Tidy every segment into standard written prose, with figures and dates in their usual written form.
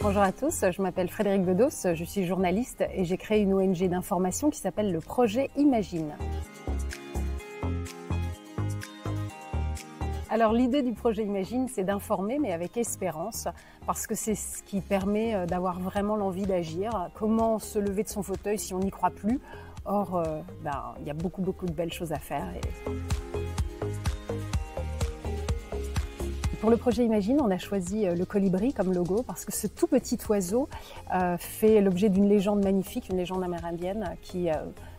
Bonjour à tous, je m'appelle Frédérique Bedos, je suis journaliste et j'ai créé une ONG d'information qui s'appelle le Projet Imagine. Alors l'idée du Projet Imagine, c'est d'informer mais avec espérance, parce que c'est ce qui permet d'avoir vraiment l'envie d'agir. Comment se lever de son fauteuil si on n'y croit plus? Or, il y a beaucoup de belles choses à faire. Pour le projet Imagine, on a choisi le colibri comme logo parce que ce tout petit oiseau fait l'objet d'une légende magnifique, une légende amérindienne qui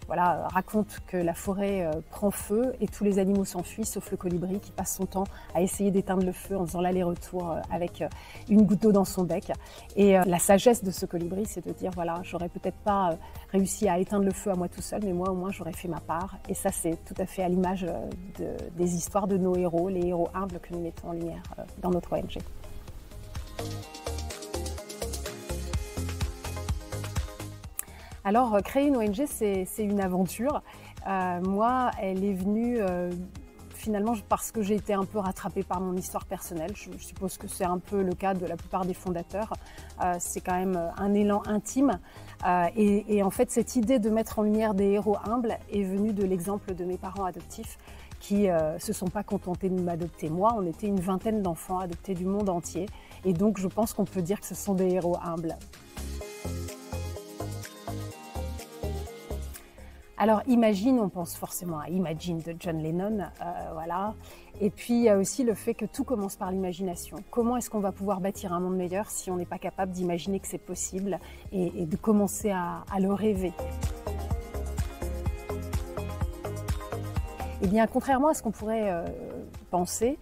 raconte que la forêt prend feu et tous les animaux s'enfuient sauf le colibri qui passe son temps à essayer d'éteindre le feu en faisant l'aller-retour avec une goutte d'eau dans son bec. Et la sagesse de ce colibri, c'est de dire voilà, j'aurais peut-être pas réussi à éteindre le feu à moi tout seul, mais moi au moins j'aurais fait ma part. Et ça, c'est tout à fait à l'image des histoires de nos héros, les héros humbles que nous mettons en lumière dans notre ONG. Alors, créer une ONG, c'est une aventure. Moi, elle est venue finalement parce que j'ai été un peu rattrapée par mon histoire personnelle. Je suppose que c'est un peu le cas de la plupart des fondateurs. C'est quand même un élan intime. Et en fait, cette idée de mettre en lumière des héros humbles est venue de l'exemple de mes parents adoptifs qui se sont pas contentés de m'adopter moi. On était une vingtaine d'enfants adoptés du monde entier. Et donc, je pense qu'on peut dire que ce sont des héros humbles. Alors Imagine, on pense forcément à Imagine de John Lennon, voilà. Et puis il y a aussi le fait que tout commence par l'imagination. Comment est-ce qu'on va pouvoir bâtir un monde meilleur si on n'est pas capable d'imaginer que c'est possible et de commencer à le rêver? Eh bien, contrairement à ce qu'on pourrait penser,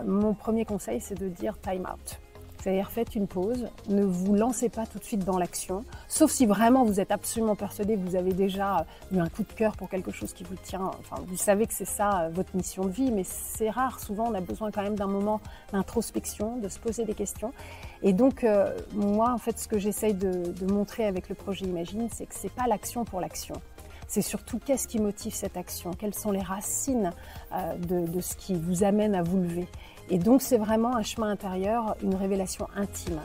mon premier conseil, c'est de dire time out. C'est-à-dire faites une pause, ne vous lancez pas tout de suite dans l'action, sauf si vraiment vous êtes absolument persuadé que vous avez déjà eu un coup de cœur pour quelque chose qui vous tient, enfin vous savez que c'est ça votre mission de vie, mais c'est rare, souvent on a besoin quand même d'un moment d'introspection, de se poser des questions. Et donc moi en fait ce que j'essaye de montrer avec le projet Imagine, c'est que c'est pas l'action pour l'action. C'est surtout qu'est-ce qui motive cette action, quelles sont les racines de ce qui vous amène à vous lever. Et donc c'est vraiment un chemin intérieur, une révélation intime.